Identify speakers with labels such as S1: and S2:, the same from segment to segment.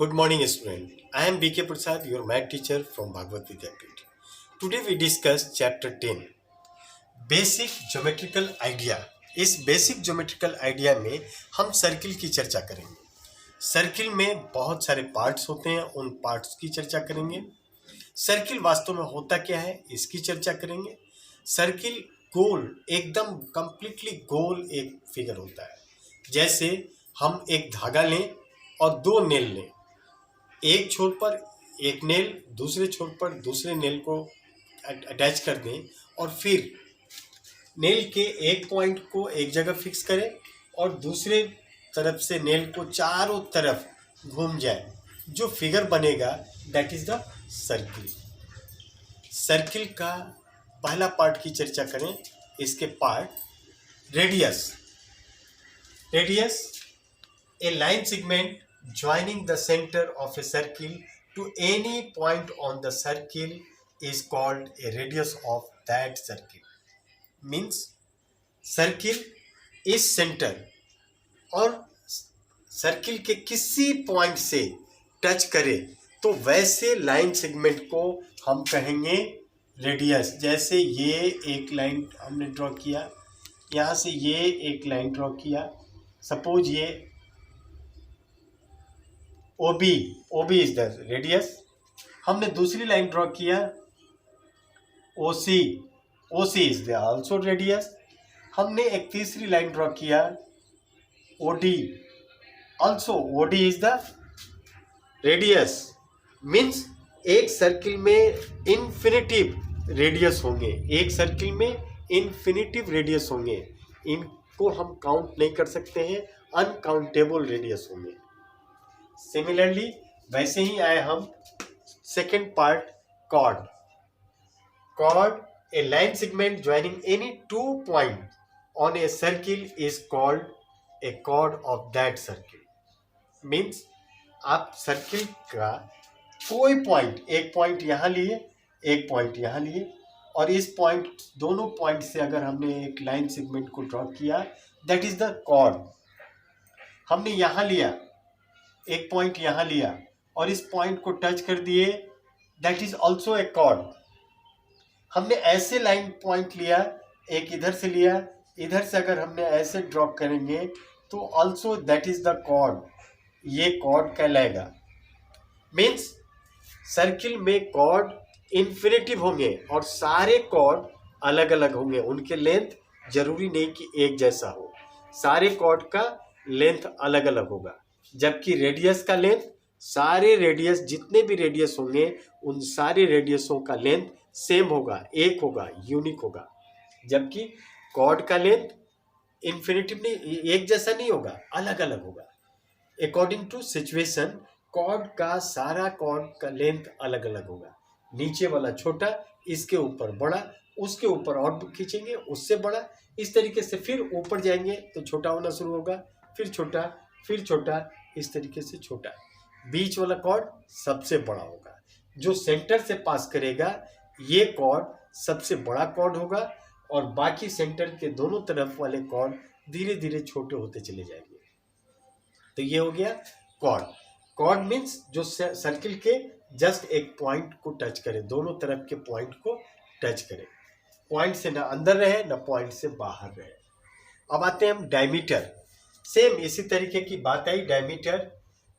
S1: Good morning, student. I am BK Prasad, your math teacher from Bhagavad Vidyapith. Today we discuss chapter 10, Basic Geometrical Idea. इस basic geometrical idea में हम circle की चर्चा करेंगे। Circle में बहुत सारे पार्ट्स होते हैं, उन पार्ट्स की चर्चा करेंगे। सर्किल वास्तव में होता क्या है, इसकी चर्चा करेंगे। सर्किल गोल, एकदम कंप्लीटली गोल एक फिगर होता है। जैसे हम एक धागा लें और दो नेल लें, एक छोर पर एक नेल, दूसरे छोर पर दूसरे नेल को अटैच कर दें और फिर नेल के एक पॉइंट को एक जगह फिक्स करें और दूसरे तरफ से नेल को चारों तरफ घूम जाए, जो फिगर बनेगा that is the circle. Circle का पहला पार्ट की चर्चा करें। इसके part radius A line segment joining the center of a circle to any point on the circle is called a radius of that circle. Means circle is center और circle के किसी point से touch करे तो वैसे line segment को हम कहेंगे रेडियस। जैसे ये एक लाइन हमने ड्रॉ किया, यहाँ से ये एक लाइन ड्रॉ किया, सपोज ये OB इज द रेडियस। हमने दूसरी लाइन ड्रॉ किया OC is the also radius. हमने एक तीसरी लाइन ड्रॉ किया OD is the radius. Means एक सर्किल में इन्फिनिटिव रेडियस होंगे, एक सर्किल में इन्फिनिटिव रेडियस होंगे। इनको हम काउंट नहीं कर सकते हैं, अनकाउंटेबल रेडियस होंगे। सिमिलरली वैसे ही आए हम second part chord a line segment joining any two point on a circle is called a chord of that circle. Means आप सर्किल का कोई पॉइंट, एक पॉइंट यहाँ लिए, एक पॉइंट यहाँ लिए और इस पॉइंट, दोनों पॉइंट से अगर हमने एक लाइन सेगमेंट को ड्रॉ किया दैट इज द कॉर्ड। हमने यहाँ लिया, एक पॉइंट यहाँ लिया और इस पॉइंट को टच कर दिए, that is also a chord. हमने ऐसे लाइन पॉइंट लिया, एक इधर से लिया, इधर से अगर हमने ऐसे ड्रॉ करेंगे तो also that is the chord, ये कॉर्ड कहलाएगा। मीन्स सर्किल में कॉर्ड इन्फिनिटिव होंगे और सारे कॉर्ड अलग अलग होंगे, उनके लेंथ जरूरी नहीं कि एक जैसा हो, सारे कॉर्ड का लेंथ अलग अलग होगा। जबकि रेडियस का लेंथ, सारे रेडियस, जितने भी रेडियस होंगे उन सारे रेडियसों का लेंथ सेम होगा, एक होगा, यूनिक होगा। जबकि कॉर्ड का लेंथ इन्फिनिटिव नहीं, एक जैसा नहीं होगा, अलग अलग होगा। अकॉर्डिंग टू सिचुएशन कॉर्ड का, सारा कॉर्ड का लेंथ अलग अलग होगा। नीचे वाला छोटा, इसके ऊपर बड़ा, उसके ऊपर और खींचेंगे उससे बड़ा, इस तरीके से फिर ऊपर जाएंगे तो छोटा होना शुरू होगा, फिर छोटा, फिर छोटा, इस तरीके से छोटा। बीच वाला कॉर्ड सबसे बड़ा होगा, जो सेंटर से पास करेगा ये कॉर्ड सबसे बड़ा कॉर्ड होगा और बाकी सेंटर के दोनों तरफ वाले कॉर्ड धीरे धीरे छोटे होते चले जाएंगे। तो ये हो गया कॉर्ड मीन्स जो सर्किल के जस्ट एक पॉइंट को टच करे, दोनों तरफ के पॉइंट को टच करे, पॉइंट से ना अंदर रहे ना पॉइंट से बाहर रहे। अब आते हैं हम डायमीटर। सेम इसी तरीके की बात आई।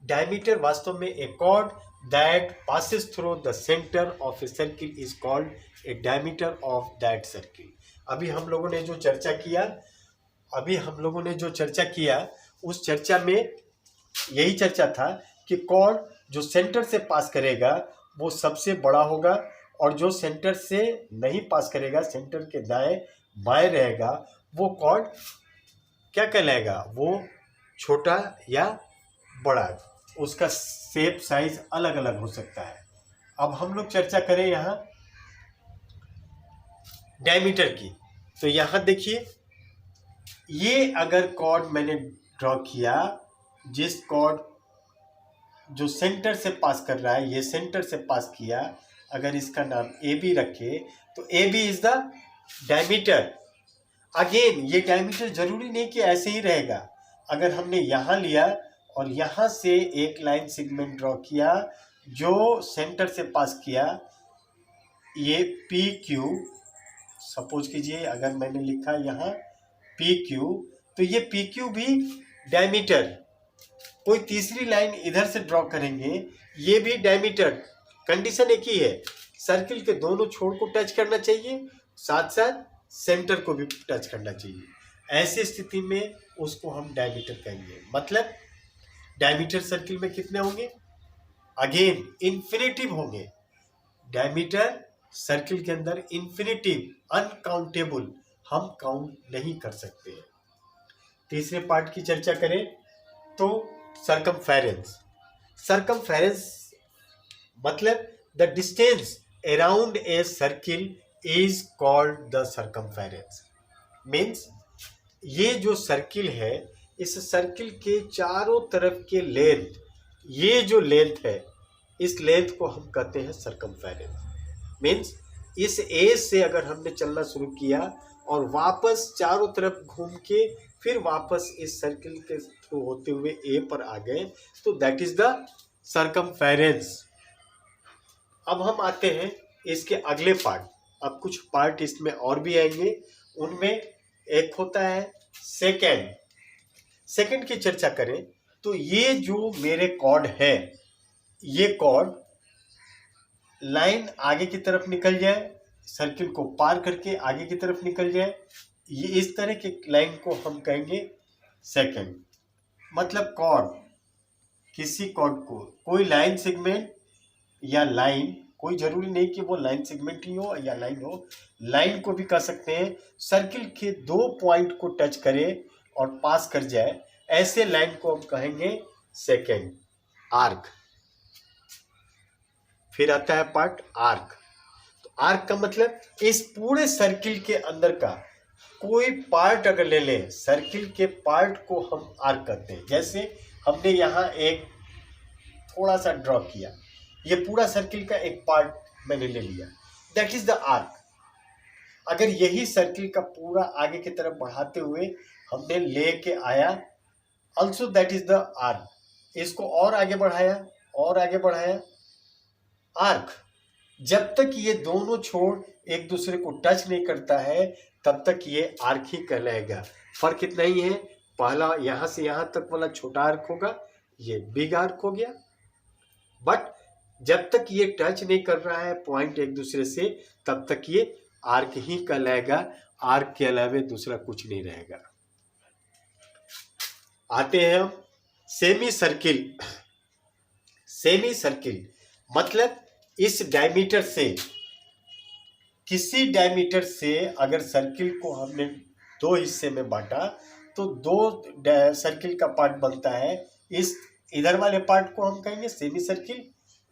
S1: डायमीटर वास्तव में a chord that passes through the centre of a circle is called a diameter of that circle. अभी हम लोगों ने जो चर्चा किया उस चर्चा में यही चर्चा था कि कॉर्ड जो सेंटर से पास करेगा वो सबसे बड़ा होगा और जो सेंटर से नहीं पास करेगा, सेंटर के दाएं बाएं रहेगा, वो कॉर्ड क्या कहलाएगा, वो छोटा या बड़ा, उसका शेप साइज अलग अलग हो सकता है। अब हम लोग चर्चा करें यहाँ डायमीटर की। तो यहाँ देखिए, ये अगर कॉर्ड मैंने ड्रॉ किया, जिस कॉर्ड जो सेंटर से पास कर रहा है, ये सेंटर से पास किया, अगर इसका नाम AB रखे तो AB is the diameter. Again ये डायमीटर जरूरी नहीं कि ऐसे ही रहेगा। अगर हमने यहाँ लिया और यहाँ से एक लाइन सेगमेंट ड्रॉ किया जो सेंटर से पास किया, ये पी क्यू, सपोज कीजिए अगर मैंने लिखा यहाँ पी क्यू, तो ये पी क्यू भी डायमीटर, कोई तीसरी लाइन इधर से ड्रॉ करेंगे, ये भी डायमीटर। कंडीशन एक ही है, सर्किल के दोनों छोर को टच करना चाहिए, साथ साथ सेंटर को भी टच करना चाहिए। ऐसी स्थिति में उसको हम डायमीटर कहेंगे। मतलब डायमीटर सर्किल में कितने होंगे? अगेन इन्फिनिटिव होंगे। डायमीटर सर्किल के अंदर इन्फिनिटिव, अनकाउंटेबल, हम काउंट नहीं कर सकते हैं। तीसरे पार्ट की चर्चा करें तो सर्कमफेरेंस। सर्कमफेरेंस मतलब the distance around a circle is called the circumference. Means ये जो सर्किल है, इस सर्किल के चारों तरफ के लेंथ, ये जो लेंथ है, इस लेंथ को हम कहते हैं सर्कमफेरेंस। मीन्स इस एज से अगर हमने चलना शुरू किया और वापस चारों तरफ घूम के फिर वापस इस सर्किल के थ्रू होते हुए ए पर आ गए, तो दैट इज द सर्कमफेरेंस। अब हम आते हैं इसके अगले पार्ट। अब कुछ पार्ट इसमें और भी आएंगे, उनमें एक होता है सेकेंड। सेकेंड की चर्चा करें तो ये जो मेरे कॉर्ड है, ये कॉर्ड लाइन आगे की तरफ निकल जाए, सर्किल को पार करके आगे की तरफ निकल जाए, ये इस तरह के लाइन को हम कहेंगे सेकेंड। मतलब कॉर्ड, किसी कॉर्ड को कोई लाइन सेगमेंट या लाइन, कोई जरूरी नहीं कि वो लाइन सेगमेंट ही हो या लाइन हो, लाइन को भी कह सकते हैं, सर्किल के दो पॉइंट को टच करे और पास कर जाए, ऐसे लाइन को हम कहेंगे सेकेंड। आर्क। फिर आता है पार्ट आर्क। तो आर्क का मतलब इस पूरे सर्किल के अंदर का कोई पार्ट अगर ले लें, सर्किल के पार्ट को हम आर्क कहते हैं। जैसे हमने यहाँ एक थोड़ा सा ड्रॉ किया, ये पूरा सर्किल का एक पार्ट मैंने ले लिया, दैट इज द आर्क। अगर यही सर्किल का पूरा आगे की तरफ बढ़ाते हुए हमने लेके आया, also that is the arc. इसको और आगे बढ़ाया और आगे बढ़ाया, आर्क। जब तक ये दोनों छोर एक दूसरे को टच नहीं करता है तब तक ये आर्क ही कहलाएगा। फर्क इतना ही है, पहला यहां से यहां तक वाला छोटा आर्क होगा, ये बिग आर्क हो गया। बट जब तक ये टच नहीं कर रहा है पॉइंट एक दूसरे से, तब तक ये आर्क ही कहलाएगा। आर्क के अलावा दूसरा कुछ नहीं रहेगा। आते हैं हम सेमी सर्किल। सेमी सर्किल मतलब इस डायमीटर से, किसी डायमीटर से अगर सर्किल को हमने दो हिस्से में बांटा तो दो सर्किल का पार्ट बनता है। इस इधर वाले पार्ट को हम कहेंगे सेमी सर्किल,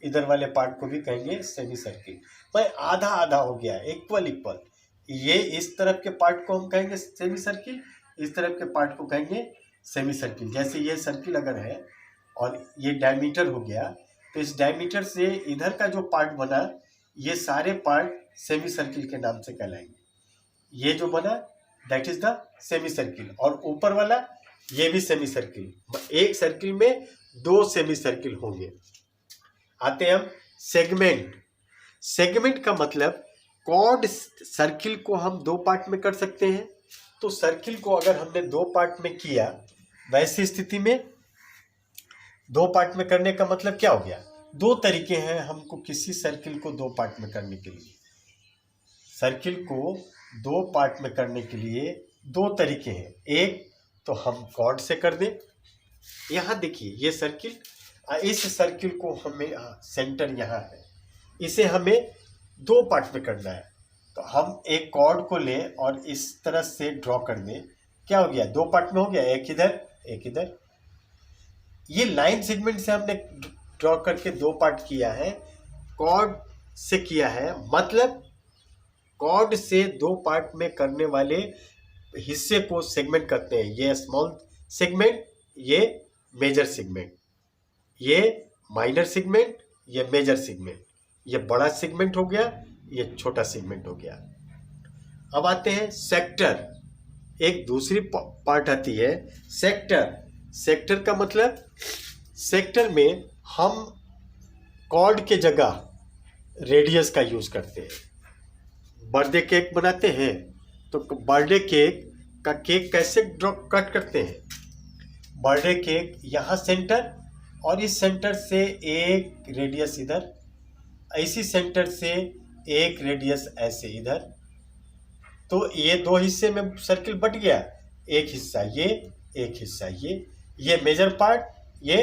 S1: इधर वाले पार्ट को भी कहेंगे सेमी सर्किल। भाई आधा आधा हो गया, इक्वल इक्वल। ये इस तरफ के पार्ट को हम कहेंगे सेमी सर्किल, इस तरफ के पार्ट को कहेंगे सेमी सर्किल। जैसे ये सर्किल अगर है और ये डायमीटर हो गया, तो इस डायमीटर से इधर का जो पार्ट बना, ये सारे पार्ट सेमी सर्किल के नाम से कहलाएंगे। ये जो बना that is the semi circle, और ऊपर वाला ये भी सेमी सर्किल। एक सर्किल में दो सेमी सर्किल होंगे। आते हैं हम सेगमेंट। सेगमेंट का मतलब कॉर्ड सर्किल को हम दो पार्ट में कर सकते हैं। तो सर्किल को अगर हमने दो पार्ट में किया, वैसी स्थिति में दो पार्ट में करने का मतलब क्या हो गया? दो तरीके हैं हमको किसी सर्किल को दो पार्ट में करने के लिए। सर्किल को दो पार्ट में करने के लिए दो तरीके हैं। एक तो हम कॉर्ड से कर दें। यहाँ देखिए ये सर्किल, इस सर्किल को हमें सेंटर यहाँ है, इसे हमें दो पार्ट में करना है। तो हम एक कॉर्ड को लें और इस तरह से ड्रॉ कर दें। क्या हो गया? दो पार्ट में हो गया, एक इधर एक इधर। ये लाइन सेगमेंट से हमने ड्रॉ करके दो पार्ट किया है, कॉर्ड से किया है। मतलब कॉर्ड से दो पार्ट में करने वाले हिस्से को सेगमेंट कहते हैं। ये स्मॉल सेगमेंट, ये मेजर सेगमेंट, ये माइनर सेगमेंट, ये मेजर सेगमेंट। ये बड़ा सेगमेंट हो गया, ये छोटा सेगमेंट हो गया। अब आते हैं सेक्टर। एक दूसरी पार्ट आती है सेक्टर। सेक्टर का मतलब सेक्टर में हम कॉर्ड के जगह रेडियस का यूज करते हैं। बर्थडे केक बनाते हैं तो बर्थडे केक का केक कैसे कट करते हैं? बर्थडे केक यहाँ सेंटर और इस सेंटर से एक रेडियस इधर, इसी सेंटर से एक रेडियस ऐसे इधर, तो ये दो हिस्से में सर्किल बट गया, एक हिस्सा ये, एक हिस्सा ये मेजर पार्ट, ये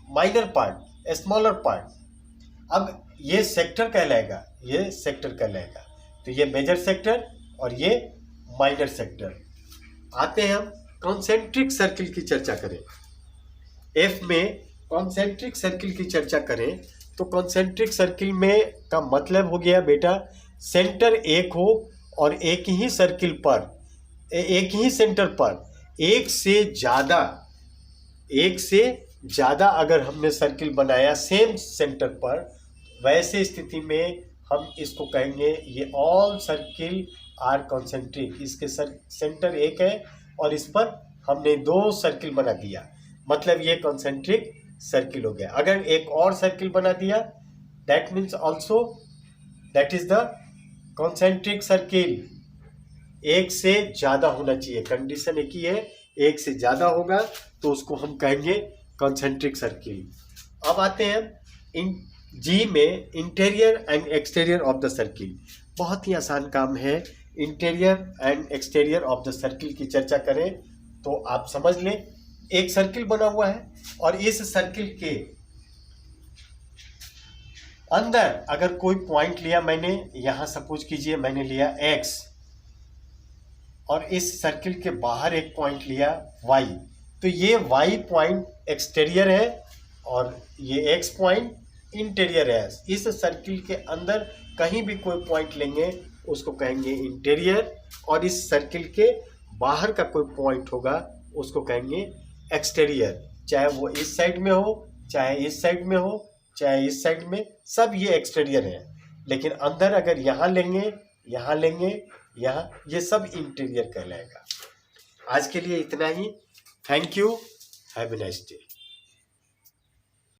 S1: माइनर पार्ट, स्मॉलर पार्ट। अब ये सेक्टर कहलाएगा, ये सेक्टर कहलाएगा। तो ये मेजर सेक्टर और ये माइनर सेक्टर। आते हैं हम कॉन्सेंट्रिक सर्किल की चर्चा करें। एफ में कॉन्सेंट्रिक सर्किल की चर्चा करें तो कॉन्सेंट्रिक सर्किल में का मतलब हो गया बेटा, सेंटर एक हो और एक ही सर्किल पर, एक ही सेंटर पर एक से ज़्यादा अगर हमने सर्किल बनाया सेम सेंटर पर, वैसे स्थिति में हम इसको कहेंगे ये ऑल सर्किल आर कॉन्सेंट्रिक। इसके सेंटर एक है और इस पर हमने दो सर्किल बना दिया, मतलब ये कॉन्सेंट्रिक सर्किल हो गया। अगर एक और सर्किल बना दिया that means also that is the concentric circle. एक से ज़्यादा होना चाहिए, कंडीशन एक ही है, एक से ज़्यादा होगा तो उसको हम कहेंगे कॉन्सेंट्रिक सर्किल। अब आते हैं इन जी में interior and exterior of the circle. बहुत ही आसान काम है। Interior and exterior of the circle की चर्चा करें तो आप समझ लें, एक सर्किल बना हुआ है और इस सर्किल के अंदर अगर कोई पॉइंट लिया मैंने, यहां सपोज कीजिए मैंने लिया x और इस सर्किल के बाहर एक पॉइंट लिया y, तो ये y पॉइंट एक्सटीरियर है और ये x पॉइंट इंटीरियर है। इस सर्किल के अंदर कहीं भी कोई पॉइंट लेंगे उसको कहेंगे इंटीरियर, और इस सर्किल के बाहर का कोई पॉइंट होगा उसको कहेंगे एक्सटीरियर। चाहे वो इस साइड में हो, चाहे इस साइड में हो, चाहे इस साइड में, सब ये एक्सटीरियर है। लेकिन अंदर अगर यहाँ लेंगे, यहाँ लेंगे, यहाँ, ये सब इंटीरियर कहलाएगा। आज के लिए इतना ही। Thank you, have a nice day.